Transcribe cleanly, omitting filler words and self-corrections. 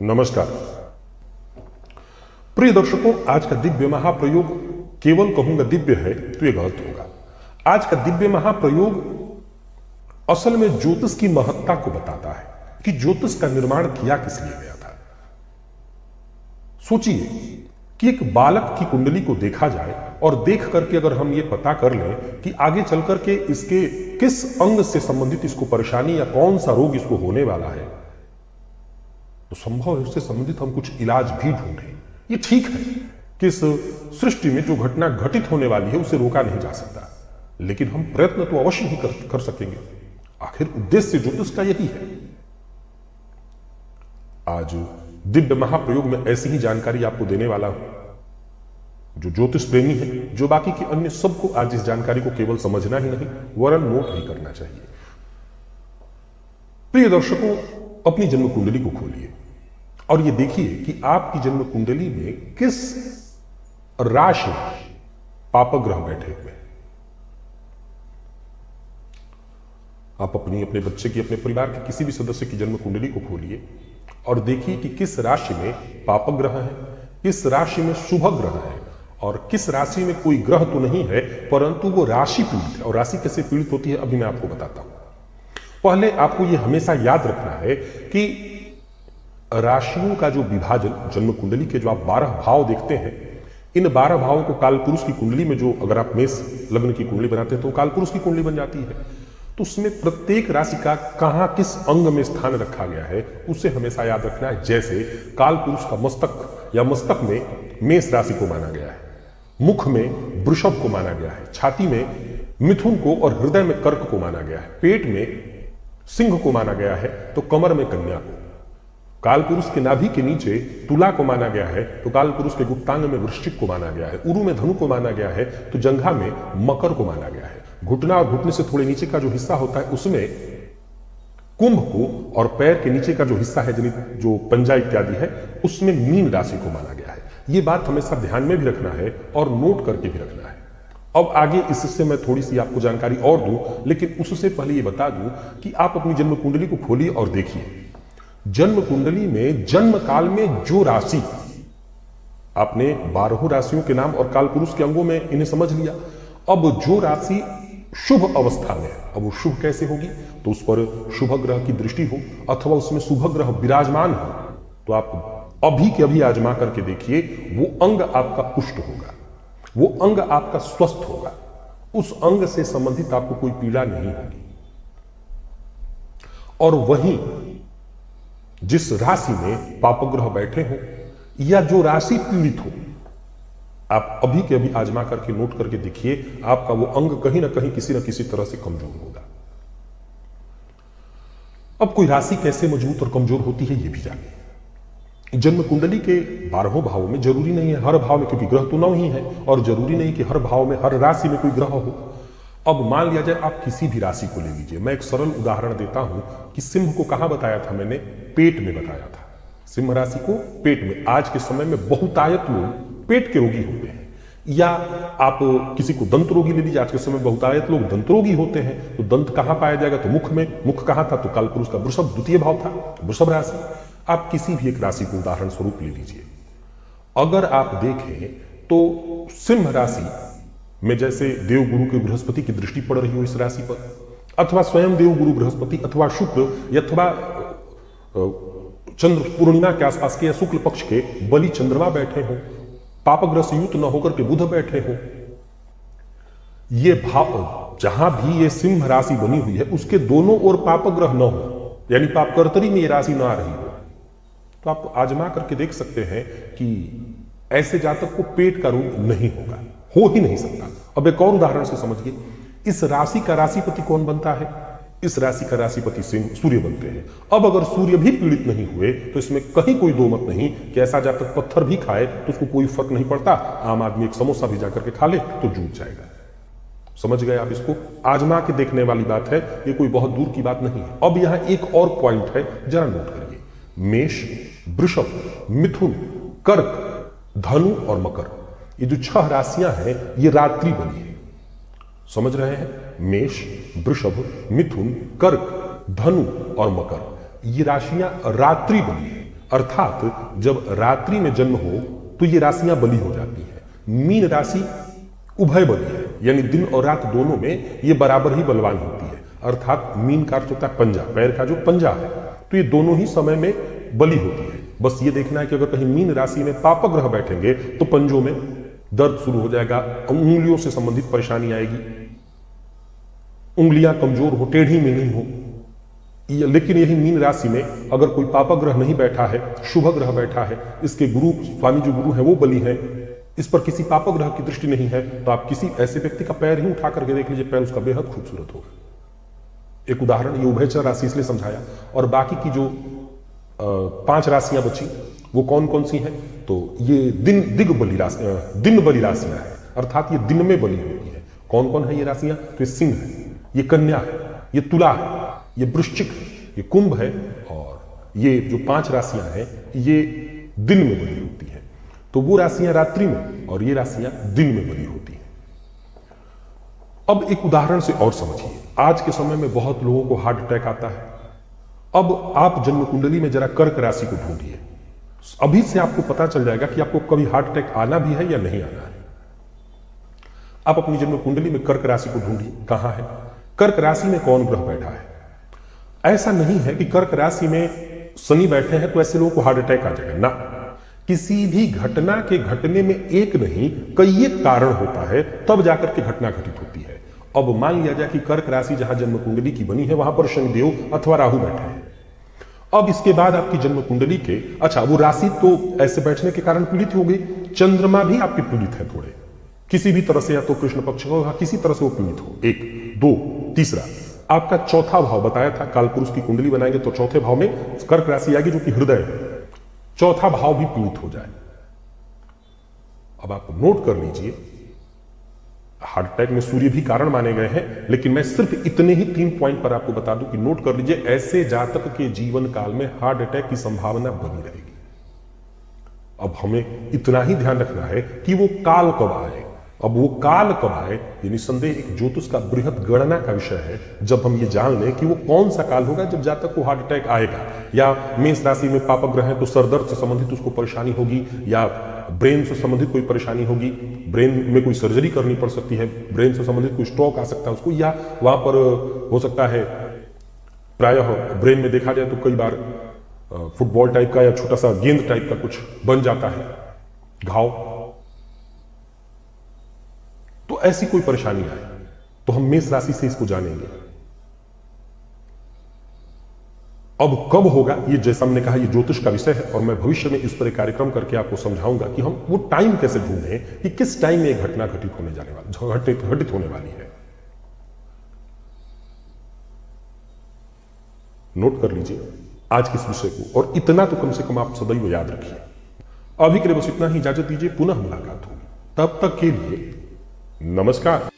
नमस्कार प्रिय दर्शकों, आज का दिव्य महाप्रयोग केवल कहूंगा दिव्य है तो यह गलत होगा। आज का दिव्य महाप्रयोग असल में ज्योतिष की महत्ता को बताता है कि ज्योतिष का निर्माण किया किस लिए गया था। सोचिए कि एक बालक की कुंडली को देखा जाए और देख करके अगर हम ये पता कर लें कि आगे चल करके इसके किस अंग से संबंधित इसको परेशानी या कौन सा रोग इसको होने वाला है, तो संभव है उससे संबंधित हम कुछ इलाज भी ढूंढें। ये ठीक है कि इस सृष्टि में जो घटना घटित होने वाली है उसे रोका नहीं जा सकता, लेकिन हम प्रयत्न तो अवश्य ही कर सकेंगे। आखिर उद्देश्य ज्योतिष का यही है। आज दिव्य महाप्रयोग में ऐसी ही जानकारी आपको देने वाला हूं। जो ज्योतिष प्रेमी है, जो बाकी के अन्य सबको आज इस जानकारी को केवल समझना ही नहीं वरन नोट भी करना चाहिए। प्रिय दर्शकों, अपनी जन्म कुंडली को खोलिए और यह देखिए कि आपकी जन्म कुंडली में किस राशि पापग्रह बैठे हुए हैं। आप अपने बच्चे की, अपने परिवार के किसी भी सदस्य की जन्म कुंडली को खोलिए और देखिए कि किस राशि में पापग्रह है, किस राशि में शुभ ग्रह है और किस राशि में कोई ग्रह तो नहीं है परंतु वो राशि पीड़ित है। और राशि कैसे पीड़ित होती है अभी मैं आपको बताता हूं। पहले आपको यह हमेशा याद रखना है कि राशियों का जो विभाजन जन्म कुंडली के जो आप 12 भाव देखते हैं, इन 12 भावों को कालपुरुष की कुंडली में, जो अगर आप मेष लग्न की कुंडली बनाते हैं तो कालपुरुष की कुंडली बन जाती है। तो उसमें प्रत्येक राशि का कहां किस अंग में स्थान रखा गया है उसे हमेशा याद रखना है। जैसे कालपुरुष का मस्तक या मस्तक में मेष राशि को माना गया है, मुख में वृषभ को माना गया है, छाती में मिथुन को और हृदय में कर्क को माना गया है, पेट में सिंह को माना गया है तो कमर में कन्या को, कालपुरुष के नाभि के नीचे तुला को माना गया है तो कालपुरुष के गुप्तांग में वृश्चिक को माना गया है, उरु में धनु को माना गया है तो जंघा में मकर को माना गया है, घुटना और घुटने से थोड़े नीचे का जो हिस्सा होता है उसमें कुंभ को, और पैर के नीचे का जो हिस्सा है जो पंजा इत्यादि है उसमें मीन राशि को माना गया है। ये बात हमेशा ध्यान में भी रखना है और नोट करके भी रखना है। अब आगे इससे मैं थोड़ी सी आपको जानकारी और दूं, लेकिन उससे पहले ये बता दूं कि आप अपनी जन्म कुंडली को खोलिए और देखिए जन्म कुंडली में जन्म काल में जो राशि, आपने 12 राशियों के नाम और कालपुरुष के अंगों में इन्हें समझ लिया। अब जो राशि शुभ अवस्था में है, अब वो शुभ कैसे होगी, तो उस पर शुभ ग्रह की दृष्टि हो अथवा उसमें शुभ ग्रह विराजमान हो तो आप अभी के अभी आजमा करके देखिए, वो अंग आपका पुष्ट होगा, वो अंग आपका स्वस्थ होगा, उस अंग से संबंधित आपको कोई पीड़ा नहीं होगी। और वहीं जिस राशि में पापग्रह बैठे हो या जो राशि पीड़ित हो, आप अभी के अभी आजमा करके नोट करके देखिए, आपका वो अंग कहीं ना कहीं किसी न किसी तरह से कमजोर होगा। अब कोई राशि कैसे मजबूत और कमजोर होती है ये भी जानिए। जन्म कुंडली के 12 भावों में जरूरी नहीं है हर भाव में, क्योंकि ग्रह तो 9 ही है, और जरूरी नहीं कि हर भाव में हर राशि में कोई ग्रह हो। अब मान लिया जाए आप किसी भी राशि को ले लीजिए। मैं एक सरल उदाहरण देता हूं कि सिंह को कहां बताया था मैंने, पेट में बताया था। सिंह राशि को पेट में, आज के समय में बहुतायत लोग पेट के रोगी होते हैं, या आप किसी को दंत रोगी ले लीजिए, आज के समय में बहुतायत लोग दंत रोगी होते हैं। तो दंत कहां पाया जाएगा, तो मुख में। मुख कहां था, तो कालपुरुष का वृषभ द्वितीय भाव था, वृषभ राशि। आप किसी भी एक राशि को उदाहरण स्वरूप ले लीजिए। अगर आप देखें तो सिंह राशि में जैसे देवगुरु के बृहस्पति की दृष्टि पड़ रही हो इस राशि पर, अथवा स्वयं देवगुरु बृहस्पति अथवा शुक्र अथवा चंद्र पूर्णिमा के आसपास के या शुक्ल पक्ष के बलि चंद्रमा बैठे हो, पापग्रह से युक्त न होकर के बुध बैठे हो, ये भाव जहां भी ये सिंह राशि बनी हुई है उसके दोनों ओर पापग्रह न हो, यानी पापकर्तरी में ये राशि ना आ रही हो, तो आप आजमा करके देख सकते हैं कि ऐसे जातक को पेट का रोग नहीं होगा, हो ही नहीं सकता। अब एक और उदाहरण से समझिए, इस राशि का राशिपति कौन बनता है, इस राशि का राशिपति सूर्य बनते हैं। अब अगर सूर्य भी पीड़ित नहीं हुए तो इसमें कहीं कोई दो मत नहीं कि ऐसा जातक पत्थर भी खाए तो उसको कोई फर्क नहीं पड़ता, आम आदमी एक समोसा भी जाकर के खा ले तो जूझ जाएगा। समझ गए आप, इसको आजमा के देखने वाली बात है, ये कोई बहुत दूर की बात नहीं है। अब यहां एक और पॉइंट है, जरा नोट करिए। मेष, वृषभ, मिथुन, कर्क, धनु और मकर, ये जो 6 राशियां हैं ये रात्रि बनी है। समझ रहे हैं, मेष, वृषभ, मिथुन, कर्क, धनु और मकर, ये राशियां रात्रि बनी है। अर्थात जब रात्रि में जन्म हो तो ये राशियां बली हो जाती हैं। मीन राशि उभय बली है, यानी दिन और रात दोनों में ये बराबर ही बलवान होती है। अर्थात मीन का अर्थ होता है पंजा, पैर का जो पंजा है, तो ये दोनों ही समय में बली होती है। बस ये देखना है कि अगर कहीं मीन राशि में पाप ग्रह बैठेंगे तो पंजों में दर्द शुरू हो जाएगा, उंगलियों से संबंधित परेशानी आएगी, उंगलियां कमजोर हो, टेढ़ी मेढ़ी हो। लेकिन यही मीन राशि में अगर कोई पापा ग्रह नहीं बैठा है, शुभ ग्रह बैठा है, इसके गुरु स्वामी जो गुरु है वो बली है, इस पर किसी पापा ग्रह की दृष्टि नहीं है, तो आप किसी ऐसे व्यक्ति का पैर ही उठा करके देख लीजिए, पैर उसका बेहद खूबसूरत होगा। एक उदाहरण, ये उभयचर राशि इसलिए समझाया। और बाकी की जो 5 राशियां बची वो कौन कौन सी हैं, तो ये दिन बली राशियां हैं, अर्थात ये दिन में बली होती है। कौन कौन है ये राशियां, तो ये सिंह है, ये कन्या है, ये तुला है, ये वृश्चिक है, ये कुंभ है, और ये जो 5 राशियां हैं ये दिन में बली होती है। तो वो राशियां रात्रि में और ये राशियां दिन में बली होती हैं। अब एक उदाहरण से और समझिए, आज के समय में बहुत लोगों को हार्ट अटैक आता है। अब आप जन्म कुंडली में जरा कर्क राशि को ढूंढिए, अभी से आपको पता चल जाएगा कि आपको कभी हार्ट अटैक आना भी है या नहीं आना है। आप अपनी जन्म कुंडली में कर्क राशि को ढूंढिए, कहां है, कर्क राशि में कौन ग्रह बैठा है। ऐसा नहीं है कि कर्क राशि में शनि बैठे हैं तो ऐसे लोगों को हार्ट अटैक आ जाएगा ना। किसी भी घटना के घटने में एक नहीं कई एक कारण होता है, तब जाकर के घटना घटित होती है। अब मान लिया जाए कि कर्क राशि जहां जन्म कुंडली की बनी है वहां पर शनिदेव अथवा राहु बैठे हैं। अब इसके बाद आपकी जन्म कुंडली के, अच्छा वो राशि तो ऐसे बैठने के कारण पीड़ित हो गई, चंद्रमा भी आपके पीड़ित है थोड़े, किसी भी तरह से, या तो कृष्ण पक्ष हो या किसी तरह से वो पीड़ित हो। 1 2 तीसरा, आपका चौथा भाव बताया था, कालपुरुष की कुंडली बनाएंगे तो चौथे भाव में कर्क राशि आएगी जो कि हृदय है, चौथा भाव भी पीड़ित हो जाए। अब आप नोट कर लीजिए, हार्ट अटैक में सूर्य भी कारण माने गए हैं, लेकिन मैं सिर्फ इतने ही 3 पॉइंट पर आपको बता दूं कि नोट कर लीजिए, ऐसे जातक के जीवन काल में हार्ट अटैक की संभावना बनी रहेगी। अब हमें इतना ही ध्यान रखना है कि वो काल कब आए। अब वो काल कब आए ये निसंदेह एक ज्योतिष का बृहद गणना का विषय है। जब हम ये जान लें कि वो कौन सा काल होगा जब जातक को हार्ट अटैक आएगा, या मेष राशि में पाप ग्रह है तो सरदर्द से संबंधित उसको परेशानी होगी, या ब्रेन से संबंधित कोई परेशानी होगी, ब्रेन में कोई सर्जरी करनी पड़ सकती है, ब्रेन से संबंधित कोई स्ट्रोक आ सकता है उसको, या वहां पर हो सकता है, प्रायः ब्रेन में देखा जाए तो कई बार फुटबॉल टाइप का या छोटा सा गेंद टाइप का कुछ बन जाता है घाव। तो ऐसी कोई परेशानी आए तो हम मेष राशि से इसको जानेंगे। अब कब होगा ये, जैसा हमने कहा, ये ज्योतिष का विषय है और मैं भविष्य में इस पर एक कार्यक्रम करके आपको समझाऊंगा कि हम वो टाइम कैसे ढूंढें कि किस टाइम में एक घटना घटित होने वाली है। नोट कर लीजिए आज के इस विषय को, और इतना तो कम से कम आप सदैव याद रखिए। अभी के लिए बस इतना ही, इजाजत दीजिए, पुनः मुलाकात होगी। तब तक के लिए नमस्कार।